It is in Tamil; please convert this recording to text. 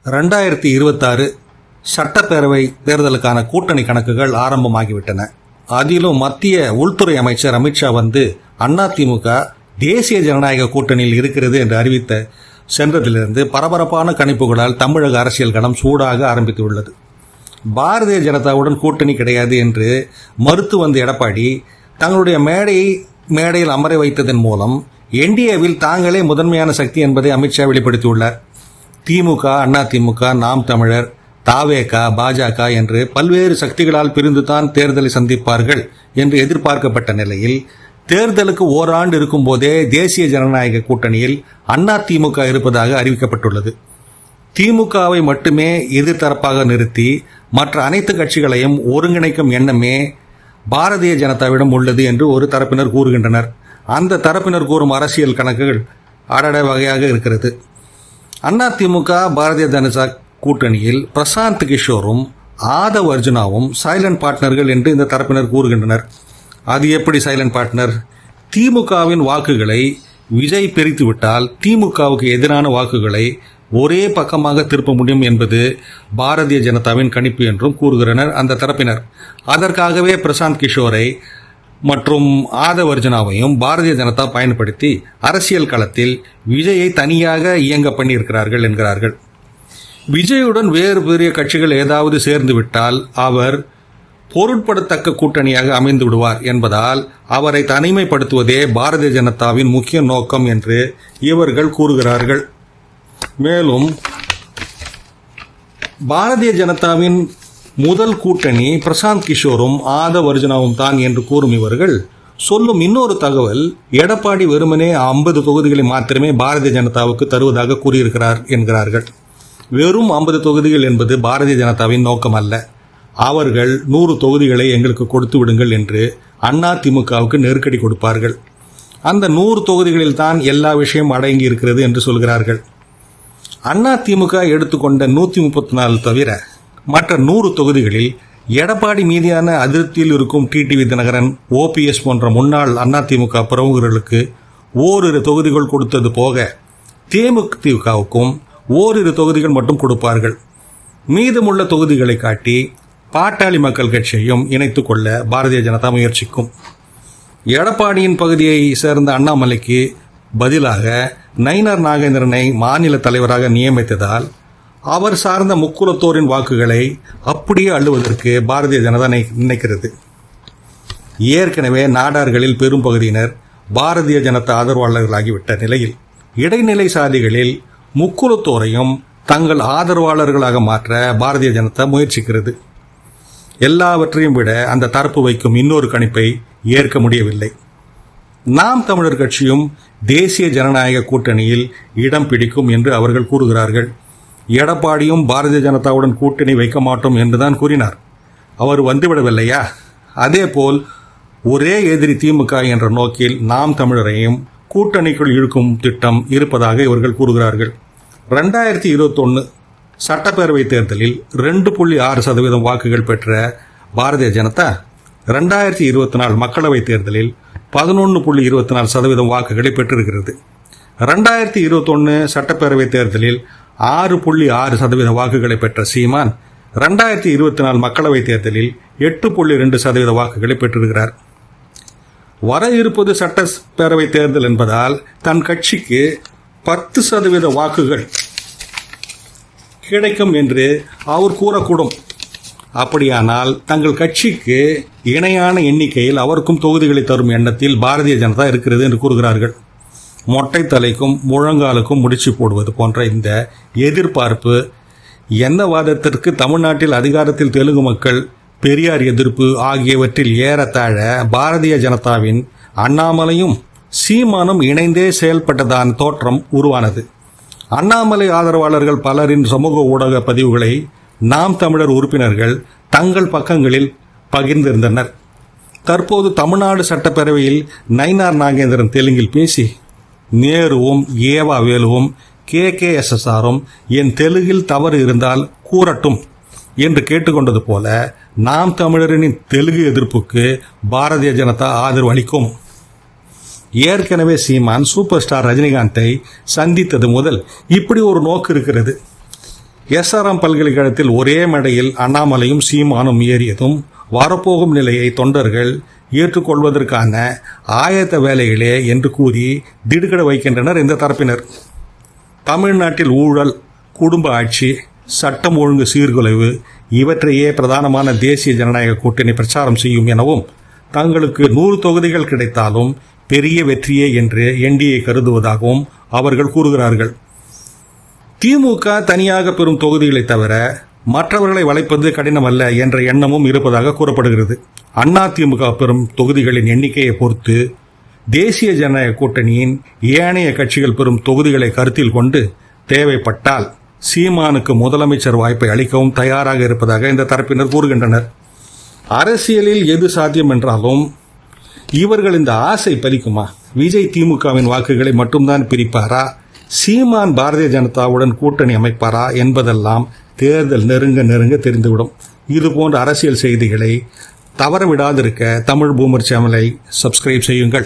2026 சட்டப்பேரவை தேர்தலுக்கான கூட்டணி கணக்குகள் ஆரம்பமாகிவிட்டன. அதிலும் மத்திய உள்துறை அமைச்சர் அமித்ஷா அதிமுக தேசிய ஜனநாயக கூட்டணியில் இருக்கிறது என்று அறிவித்த சென்றதிலிருந்து பரபரப்பான கணிப்புகளால் தமிழக அரசியல் களம் சூடாக ஆரம்பித்துள்ளது. பாரதிய ஜனதாவுடன் கூட்டணி கிடையாது என்று மறுத்து வந்த எடப்பாடி தங்களுடைய மேடையில் அமர வைத்ததன் மூலம் என்டிஏவில் தாங்களே முதன்மையான சக்தி என்பதை அமித்ஷா வெளிப்படுத்தியுள்ளார். திமுக, அதிமுக, நாம் தமிழர், தாவேகா, பாஜக என்று பல்வேறு சக்திகளால் பிரிந்துதான் தேர்தலை சந்திப்பார்கள் என்று எதிர்பார்க்கப்பட்ட நிலையில் தேர்தலுக்கு ஓராண்டு இருக்கும் போதே தேசிய ஜனநாயக கூட்டணியில் அதிமுக இருப்பதாக அறிவிக்கப்பட்டுள்ளது. திமுகவை மட்டுமே எதிர்த்தரப்பாக நிறுத்தி மற்ற அனைத்து கட்சிகளையும் ஒருங்கிணைக்கும் எண்ணமே பாரதிய ஜனதாவிடம் உள்ளது என்று ஒரு தரப்பினர் கூறுகின்றனர். அந்த தரப்பினர் கூறும் அரசியல் கணக்குகள் அடட வகையாக இருக்கிறது. அதிமுக பாரதிய ஜனதா கூட்டணியில் பிரசாந்த் கிஷோரும் ஆதவ் அர்ஜுனாவும் சைலண்ட் பார்ட்னர்கள் என்று இந்த தரப்பினர் கூறுகின்றனர். அது எப்படி சைலண்ட் பார்ட்னர்? திமுகவின் வாக்குகளை விஜய் பிரித்துவிட்டால் திமுகவுக்கு எதிரான வாக்குகளை ஒரே பக்கமாக திருப்ப முடியும் என்பது பாரதிய ஜனதாவின் கணிப்பு என்றும் கூறுகின்றனர் அந்த தரப்பினர். அதற்காகவே பிரசாந்த் கிஷோரை மற்றும் ஆதவ் அர்ஜுனாவையும் பாரதிய ஜனதா பயன்படுத்தி அரசியல் களத்தில் விஜயை தனியாக இயங்க பண்ணியிருக்கிறார்கள் என்கிறார்கள். விஜயுடன் வேறு பெரிய கட்சிகள் ஏதாவது சேர்ந்து விட்டால் அவர் பொருட்படுத்தக்க கூட்டணியாக அமைந்து விடுவார் என்பதால் அவரை தனிமைப்படுத்துவதே பாரதிய ஜனதாவின் முக்கிய நோக்கம் என்று இவர்கள் கூறுகிறார்கள். மேலும் பாரதிய ஜனதாவின் முதல் கூட்டணி பிரசாந்த் கிஷோரும் ஆதவ் அர்ஜுனாவும் தான் என்று கூறும் இவர்கள் சொல்லும் இன்னொரு தகவல், எடப்பாடி வெறுமனே 50 தொகுதிகளை மாத்திரமே பாரதிய ஜனதாவுக்கு தருவதாக கூறியிருக்கிறார் என்கிறார்கள். வெறும் 50 தொகுதிகள் என்பது பாரதிய ஜனதாவின் நோக்கம் அல்ல. அவர்கள் 100 தொகுதிகளை எங்களுக்கு கொடுத்து விடுங்கள் என்று அதிமுகவுக்கு நெருக்கடி கொடுப்பார்கள். அந்த 100 தொகுதிகளில் தான் எல்லா விஷயம் அடங்கி இருக்கிறது என்று சொல்கிறார்கள். அதிமுக எடுத்துக்கொண்ட 134 தவிர மற்ற 100 தொகுதிகளில் எடப்பாடி மீதான அதிருப்தியில் இருக்கும் டிடிவி தினகரன், ஓபிஎஸ் போன்ற முன்னாள் அதிமுக பிரமுகர்களுக்கு ஓரிரு தொகுதிகள் கொடுத்தது போக தேமுதிகவுக்கும் ஓரிரு தொகுதிகள் மட்டும் கொடுப்பார்கள். மீதமுள்ள தொகுதிகளை காட்டி பாட்டாளி மக்கள் கட்சியையும் இணைத்துக் கொள்ள பாரதிய ஜனதா முயற்சிக்கும். எடப்பாடியின் பகுதியை சேர்ந்த அண்ணாமலைக்கு பதிலாக நயினார் நாகேந்திரனை மாநில தலைவராக நியமித்ததால் அவர் சார்ந்த முக்குலத்தோரின் வாக்குகளை அப்படியே அள்ளுவதற்கு பாரதிய ஜனதா நினைக்கிறது. ஏற்கனவே நாடார்களில் பெரும் பகுதியினர் பாரதிய ஜனதா ஆதரவாளர்களாகிவிட்ட நிலையில் இடைநிலை சாதிகளில் முக்குலத்தோரையும் தங்கள் ஆதரவாளர்களாக மாற்ற பாரதிய ஜனதா முயற்சிக்கிறது. எல்லாவற்றையும் விட அந்த தரப்பு வைக்கும் இன்னொரு கணிப்பை ஏற்க முடியவில்லை. நாம் தமிழர் கட்சியும் தேசிய ஜனநாயக கூட்டணியில் இடம் பிடிக்கும் என்று அவர்கள் கூறுகிறார்கள். எடப்பாடியும் பாரதிய ஜனதாவுடன் கூட்டணி வைக்க மாட்டோம் என்றுதான் கூறினார். அவர் வந்துவிடவில்லையா? அதேபோல் ஒரே எதிரி திமுக என்ற நோக்கில் நாம் தமிழரையும் கூட்டணிக்குள் இழுக்கும் திட்டம் இருப்பதாக இவர்கள் கூறுகிறார்கள். 2021 சட்டப்பேரவை தேர்தலில் 2.6% வாக்குகள் பெற்ற பாரதிய ஜனதா 2024 மக்களவைத் தேர்தலில் 11.24% வாக்குகளை பெற்றிருக்கிறது. 2021 சட்டப்பேரவை தேர்தலில் 6.6% வாக்குகளை பெற்ற சீமான் 2024 மக்களவைத் தேர்தலில் 8.2% வாக்குகளை பெற்றிருக்கிறார். வர இருப்பது சட்டப்பேரவை தேர்தல் என்பதால் தன் கட்சிக்கு 10% வாக்குகள் கிடைக்கும் என்று அவர் கூறக்கூடும். அப்படியானால் தங்கள் கட்சிக்கு இணையான எண்ணிக்கையில் அவருக்கும் தொகுதிகளை தரும் எண்ணத்தில் பாரதிய ஜனதா இருக்கிறது என்று கூறுகிறார்கள். மொட்டை தலைக்கும் முழங்காலுக்கும் முடிச்சு போடுவது போன்ற இந்த எதிர்பார்ப்பு எந்த வாதத்திற்கு தமிழ்நாட்டில் அதிகாரத்தில் தெலுங்கு மக்கள், பெரியார் எதிர்ப்பு ஆகியவற்றில் ஏறத்தாழ பாரதிய ஜனதாவின் அண்ணாமலையும் சீமானும் இணைந்தே செயல்பட்டதான தோற்றம் உருவானது. அண்ணாமலை ஆதரவாளர்கள் பலரின் சமூக ஊடக பதிவுகளை நாம் தமிழர் உறுப்பினர்கள் தங்கள் பக்கங்களில் பகிர்ந்திருந்தனர். தற்போது தமிழ்நாடு சட்டப்பேரவையில் நயினார் நாகேந்திரன் தெலுங்கில் பேசி, நேருவும் ஏவா வேலுவும் KKSSRம் என் தெலுங்கில் தவறு இருந்தால் கூறட்டும் என்று கேட்டுக்கொண்டது போல நாம் தமிழரின் தெலுங்கு எதிர்ப்புக்கு பாரதிய ஜனதா ஆதரவு அளிக்கும். ஏற்கனவே சீமான் சூப்பர் ஸ்டார் ரஜினிகாந்தை சந்தித்தது முதல் இப்படி ஒரு நோக்கு இருக்கிறது. SRM பல்கலைக்கழகத்தில் ஒரே மேடையில் அண்ணாமலையும் சீமானும் ஏறியதும் வரப்போகும் நிலையை தொண்டர்கள் ஏற்றுக்கொள்வதற்கான ஆயத்த வேலைகளே என்று கூறி திடுக்கிட வைக்கின்றனர் இந்த தரப்பினர். தமிழ்நாட்டில் ஊழல், குடும்ப ஆட்சி, சட்டம் ஒழுங்கு சீர்குலைவு இவற்றையே பிரதானமான தேசிய ஜனநாயக கூட்டணி பிரச்சாரம் செய்யும் எனவும், தங்களுக்கு 100 தொகுதிகள் கிடைத்தாலும் பெரிய வெற்றியே என்று NDA கருதுவதாகவும் அவர்கள் கூறுகிறார்கள். திமுக தனியாக பெறும் தொகுதிகளை தவிர மற்றவர்களை வளைப்பது கடினமல்ல என்ற எண்ணமும் இருப்பதாக கூறப்படுகிறது. அதிமுக பெறும் தொகுதிகளின் எண்ணிக்கையை பொறுத்து தேசிய ஜனநாயக கூட்டணியின் ஏனைய கட்சிகள் பெறும் தொகுதிகளை கருத்தில் கொண்டு தேவைப்பட்டால் சீமானுக்கு முதலமைச்சர் வாய்ப்பை அளிக்கவும் தயாராக இருப்பதாக இந்த தரப்பினர் கூறுகின்றனர். அரசியலில் எது சாத்தியம் என்றாலும் இவர்கள் இந்த ஆசை பலிக்குமா? விஜய் திமுகவின் வாக்குகளை மட்டும்தான் பிரிப்பாரா? சீமான் பாரதிய ஜனதாவுடன் கூட்டணி அமைப்பாரா என்பதெல்லாம் தேர்தல் நெருங்க தெரிந்துவிடும். இதுபோன்ற அரசியல் செய்திகளை தவறவிடாதிருக்க தமிழ் பூமர் சேனலை சப்ஸ்கிரைப் செய்யுங்கள்.